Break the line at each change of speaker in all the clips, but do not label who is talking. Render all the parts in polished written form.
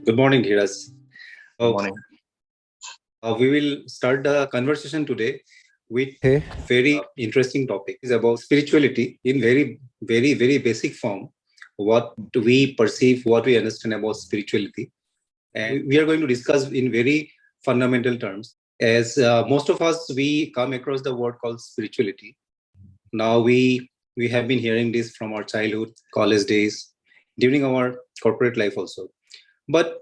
Good morning, Dheeraj.
Good morning.
We will start the conversation today with
Hey,
very interesting topic. It's about spirituality in very basic form. What we perceive, what we understand about spirituality, and we are going to discuss in very fundamental terms. As most of us, we come across the word called spirituality. Now we have been hearing this from our childhood, college days, during our corporate life also. But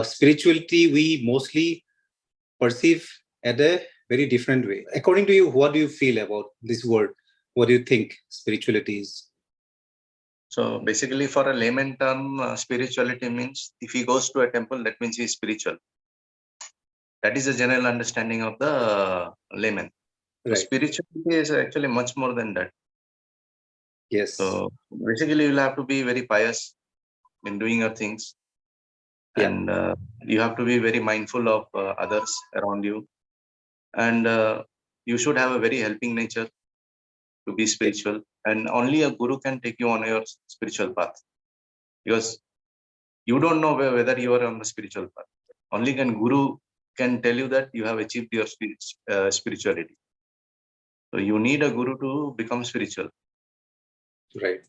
spirituality, we mostly perceive at a very different way. According to you, what do you feel about this word? What do you think spirituality is?
So basically, for a layman term, spirituality means if he goes to a temple, that means he is spiritual. That is a general understanding of the layman. So
Right.
spirituality is actually much more than that.
Yes.
So basically, you'll have to be very pious in doing your things.
Yeah.
And you have to be very mindful of others around you. And you should have a very helping nature to be spiritual. And only a guru can take you on your spiritual path. Because you don't know whether you are on the spiritual path. Only guru can tell you that you have achieved your spirituality. So you need a guru to become spiritual.
Right.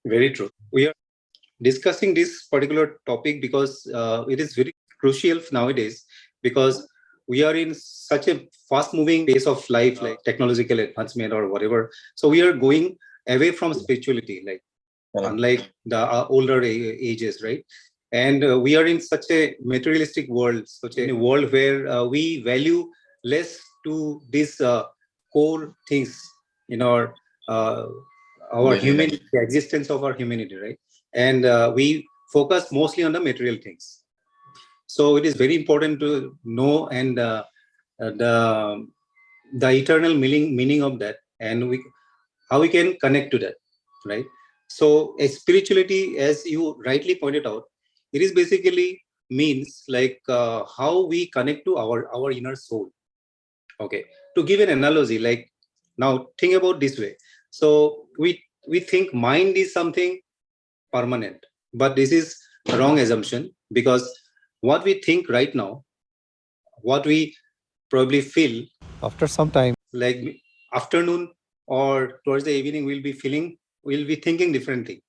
Very true. We are discussing this particular topic because it is very crucial nowadays, because we are in such a fast moving pace of life, like technological advancement or whatever. So we are going away from spirituality, like unlike the older ages, right? And we are in such a materialistic world, such a world where we value less to these core things in our human existence of our humanity, right? And we focus mostly on the material things. So it is very important to know and the eternal meaning of that, and how we can connect to that, right? So a spirituality, as you rightly pointed out, it is basically means like how we connect to our inner soul. Okay, to give an analogy, like now think about this way. So we think mind is something permanent, but this is a wrong assumption, because what we think right now, what we probably feel
after some time,
like afternoon or towards the evening, we'll be thinking differently,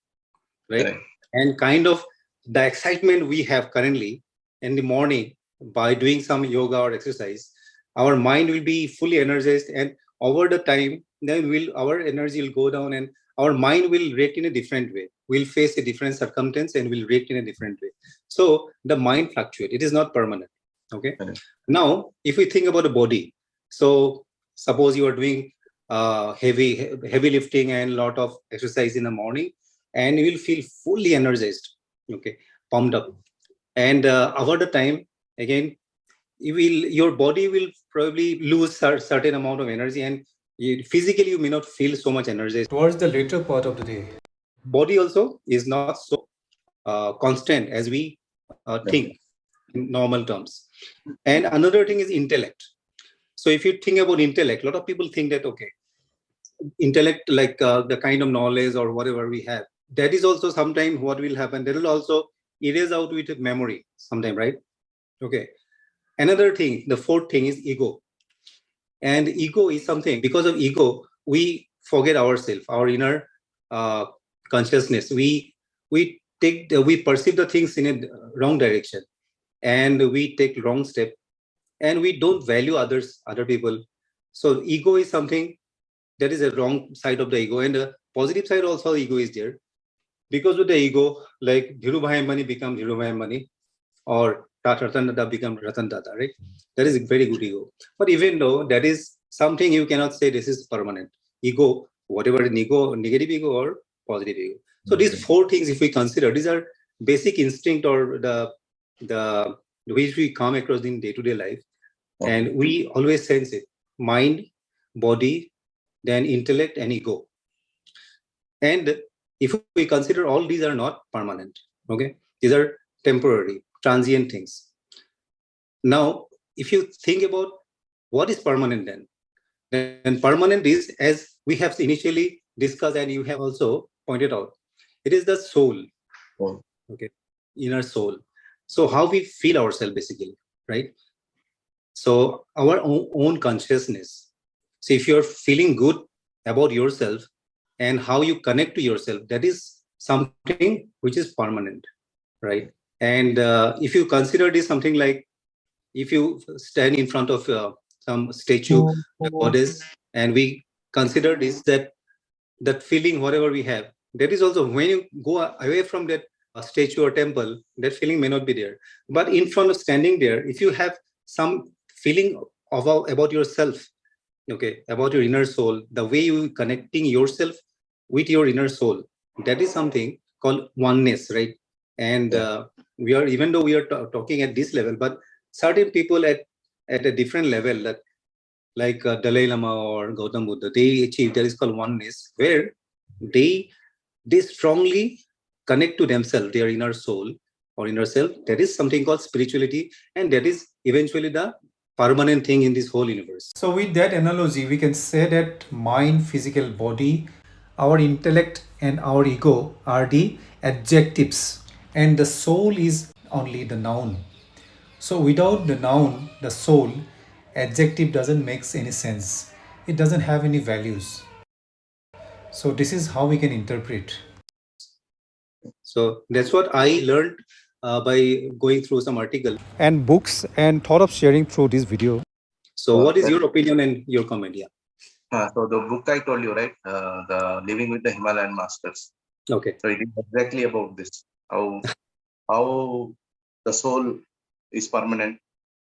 right?
Correct.
And kind of the excitement we have currently in the morning by doing some yoga or exercise, our mind will be fully energized, and over the time then our energy will go down, and our mind will react in a different way. We'll face a different circumstance and will react in a different way. So the mind fluctuates, it is not permanent. Okay.
Correct.
Now if we think about the body, so suppose you are doing heavy lifting and a lot of exercise in the morning, and you will feel fully energized, okay, pumped up. And over the time, again, your body will probably lose certain amount of energy, and physically you may not feel so much energized.
towards the later part of the day,
Body also is not so constant as we think in normal terms. And another thing is intellect. So if you think about intellect, a lot of people think that, okay, intellect, like the kind of knowledge or whatever we have, that is also sometime what will happen, that will also erase out with memory sometime, right? Okay. Another thing, the fourth thing is ego. And ego is something, because of ego we forget ourselves, our inner uh, consciousness. We perceive the things in a wrong direction, and we take wrong step, and we don't value other people. So ego is something, that is a wrong side of the ego. And the positive side also, ego is there. Because with the ego, like Dhirubhai Ambani become Dhirubhai Ambani, or Ratan Tata become Ratan Tata, right? That is a very good ego. But even though that is something, you cannot say this is permanent. Ego, whatever in ego, negative ego or positive ego. So these four things, if we consider, these are basic instinct, or the which we come across in day-to-day life. And we always sense it: mind, body, then intellect and ego. And if we consider, all these are not permanent, okay, these are temporary, transient things. Now if you think about what is permanent, then permanent is, as we have initially discussed and you have also pointed out, it is the soul. Okay, inner soul. So how we feel ourselves, basically, right? So our own consciousness. So if you're feeling good about yourself and how you connect to yourself, that is something which is permanent, right? And if you consider this something like, if you stand in front of some statue, the goddess, and we consider this, that feeling, whatever we have, that is also, when you go away from that statue or temple, that feeling may not be there. But in front of standing there, if you have some feeling about yourself, okay, about your inner soul, the way you connecting yourself with your inner soul, that is something called oneness, right? And we are, even though we are talking at this level, but certain people at a different level, that like Dalai Lama or Gautam Buddha, they achieve, that is called oneness, where they strongly connect to themselves, their inner soul or inner self. That is something called spirituality, and that is eventually the permanent thing in this whole universe.
So with that analogy, we can say that mind, physical body, our intellect and our ego are the adjectives, and the soul is only the noun. So without the noun, the soul, adjective doesn't make any sense. It doesn't have any values. So this is how we can interpret.
So that's what I learned by going through some article.
And books, and thought of sharing through this video.
So what is your opinion and your comment? Yeah.
So the book I told you, right? The Living with the Himalayan Masters.
Okay.
So it is exactly about this. How the soul is permanent.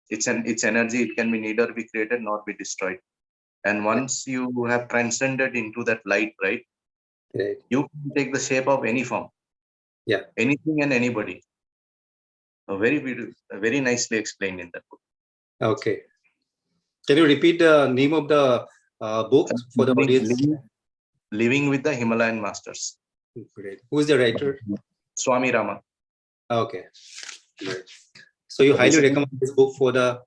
Its energy. It can be neither be created nor be destroyed. And once you have transcended into that light, right?
Right.
You can take the shape of any form.
Yeah.
Anything and anybody. Very beautiful, very nicely explained in that book.
Okay. Can you repeat the name of the book for the audience?
Living with the Himalayan Masters.
Great. Who is the writer?
Swami Rama.
Okay. Great. So you highly recommend this book for the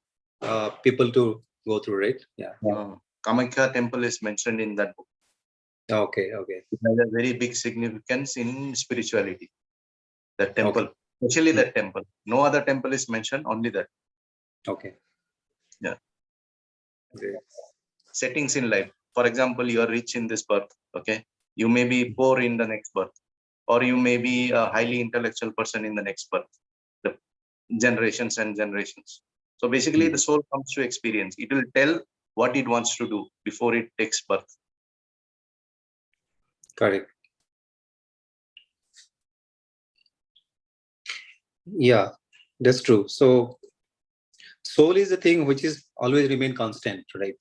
people to go through, right? Yeah.
Kamakhya temple is mentioned in that book.
Okay. Okay.
It has a very big significance in spirituality. That temple,
Okay.
especially that temple. No other temple is mentioned, only that.
Okay.
Yeah.
Great.
Settings in life. For example, you are rich in this birth. Okay. You may be poor in the next birth, or you may be a highly intellectual person in the next birth. The generations and generations. So basically, the soul comes to experience. It will tell what it wants to do before it takes birth.
Correct. Yeah, that's true. So soul is a thing which is always remain constant, right?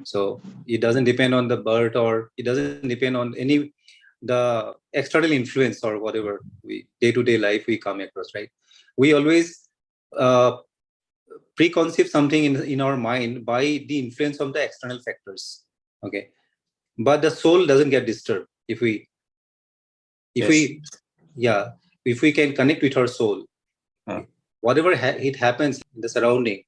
So it doesn't depend on the birth, or it doesn't depend on any the external influence or whatever we day-to-day life we come across, right? We always preconceive something in our mind by the influence of the external factors. Okay. But the soul doesn't get disturbed if we can connect with our soul. Whatever it happens in the surrounding,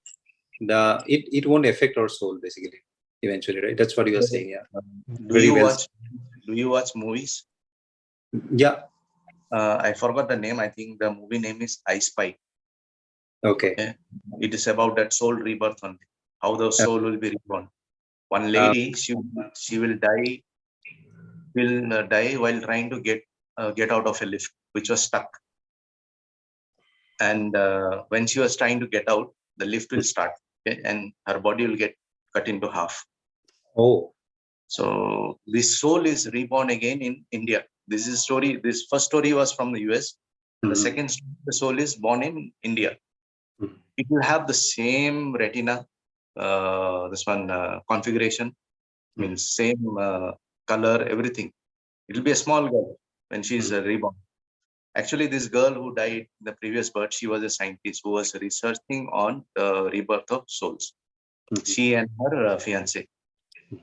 it won't affect our soul, basically, eventually, right? That's what you are saying. Yeah.
Do you watch movies?
Yeah.
I forgot the name. I think the movie name is I Spy.
Okay.
It is about that soul rebirth only. How the soul will be reborn. One lady, she will die. Will die while trying to get out of a lift, which was stuck. And when she was trying to get out, the lift will start, okay? And her body will get cut into half.
Oh.
So this soul is reborn again in India. This is story. This first story was from the US. And the second story, the soul is born in India. It will have the same retina, this one configuration, means same color, everything. It will be a small girl when she is reborn. Actually, this girl who died in the previous birth, she was a scientist who was researching on the rebirth of souls. She and her fiance.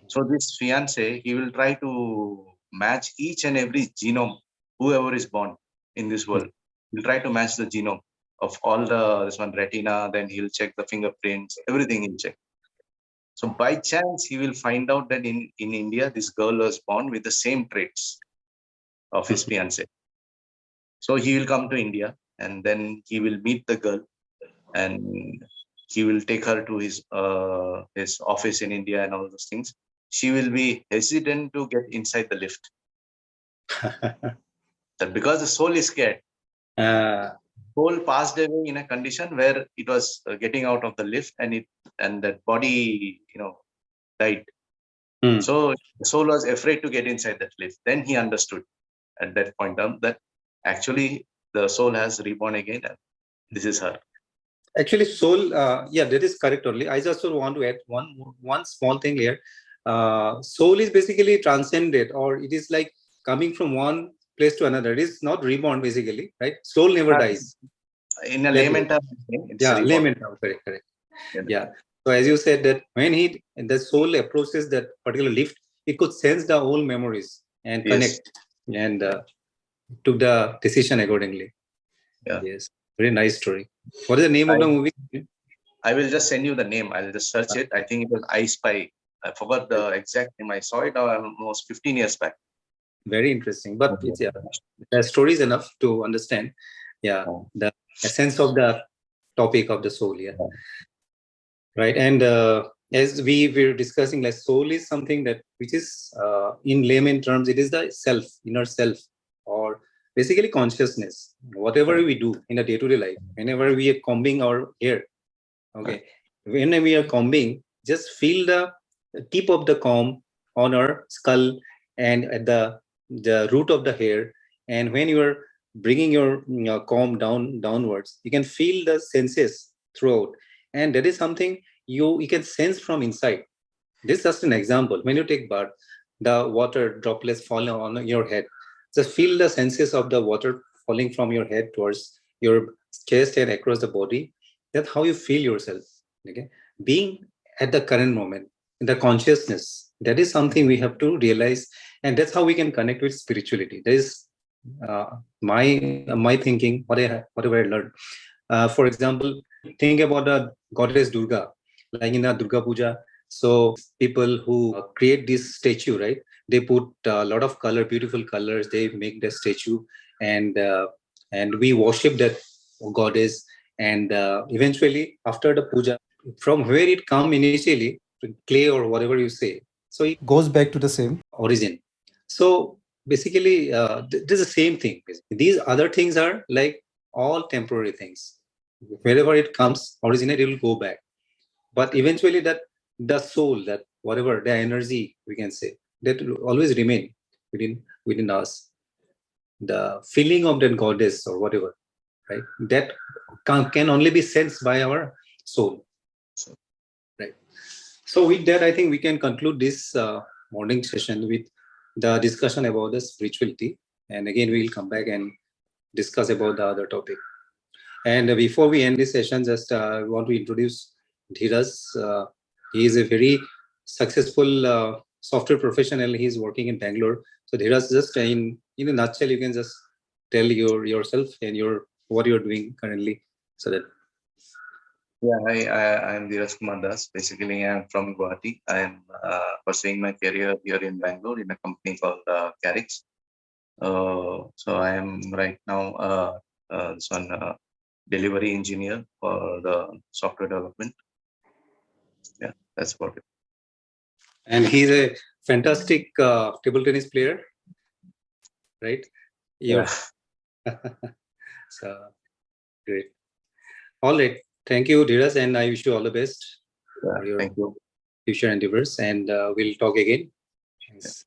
So this fiance, he will try to match each and every genome, whoever is born in this world. He'll try to match the genome of all this one retina, then he'll check the fingerprints, everything he'll check. So by chance, he will find out that in India, this girl was born with the same traits of his fiance. So he will come to India and then he will meet the girl, and he will take her to his office in India and all those things. She will be hesitant to get inside the lift. That because the soul is scared. Soul passed away in a condition where it was getting out of the lift, and that body, died.
Hmm.
So the soul was afraid to get inside that lift. Then he understood at that point that actually the soul has reborn again, and this is her.
Actually, soul, yeah, that is correct only. I just want to add one small thing here. Soul is basically transcended, or it is like coming from one place to another. It is not reborn, basically, right? Soul never dies.
In a
That
layman
way.
term, it's
Yeah,
reborn.
layman term, correct.
Yeah.
Yeah. So as you said that when the soul approaches that particular lift, it could sense the old memories and
Yes.
connect and took the decision accordingly.
Yeah.
Yes. Very nice story. What is the name of the movie?
I will just send you the name. I'll just search it. I think it was I Spy. I forgot the exact name. I saw it almost 15 years back.
Very interesting. But it's, the story is enough to understand. Yeah. The essence of the topic of the soul. Yeah. Right. And as we were discussing, like soul is something that which is in layman terms, it is the self, inner self, or basically consciousness. Whatever we do in a day-to-day life, whenever we are combing our hair, okay, when we are combing, just feel the tip of the comb on our skull and at the root of the hair. And when you are bringing your comb downwards, you can feel the senses throughout. And that is something you can sense from inside. This is just an example. When you take bath, the water droplets falling on your head. Just feel the senses of the water falling from your head towards your chest and across the body. That's how you feel yourself. Okay, being at the current moment, in the consciousness. That is something we have to realize, and that's how we can connect with spirituality. That is my thinking. Whatever I learned. For example, think about the goddess Durga, like in a Durga Puja. So people who create this statue, right? They put a lot of color, beautiful colors. They make the statue, and we worship that goddess. And eventually, after the puja, from where it come initially, clay or whatever you say, so it
Goes back to the same.
origin. So basically, this is the same thing. These other things are like all temporary things. Wherever it comes, originate, it will go back. But eventually, that the soul, that whatever the energy we can say, that will always remain within us. The feeling of that goddess or whatever, right? That can only be sensed by our soul, right? So with that, I think we can conclude this morning session with the discussion about the spirituality. And again, we will come back and discuss about the other topic. And before we end this session, just want to introduce Dheeraj. He is a very successful software professional. He's working in Bangalore. So Dheeraj, just in a nutshell, you can just tell yourself and what you're doing currently, so that.
Yeah, I'm Dheeraj Kumar Das. Basically, I'm from Guwahati. I'm pursuing my career here in Bangalore in a company called Carix. So I am right now delivery engineer for the software development. Yeah, that's about it.
And he's a fantastic table tennis player, right?
Yeah.
So great. All right. Thank you, Dheeraj, and I wish you all the best for your
Thank you.
future endeavors. And we'll talk again. Thanks.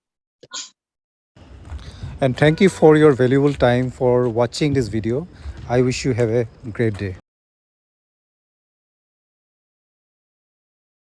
And thank you for your valuable time for watching this video. I wish you have a great day.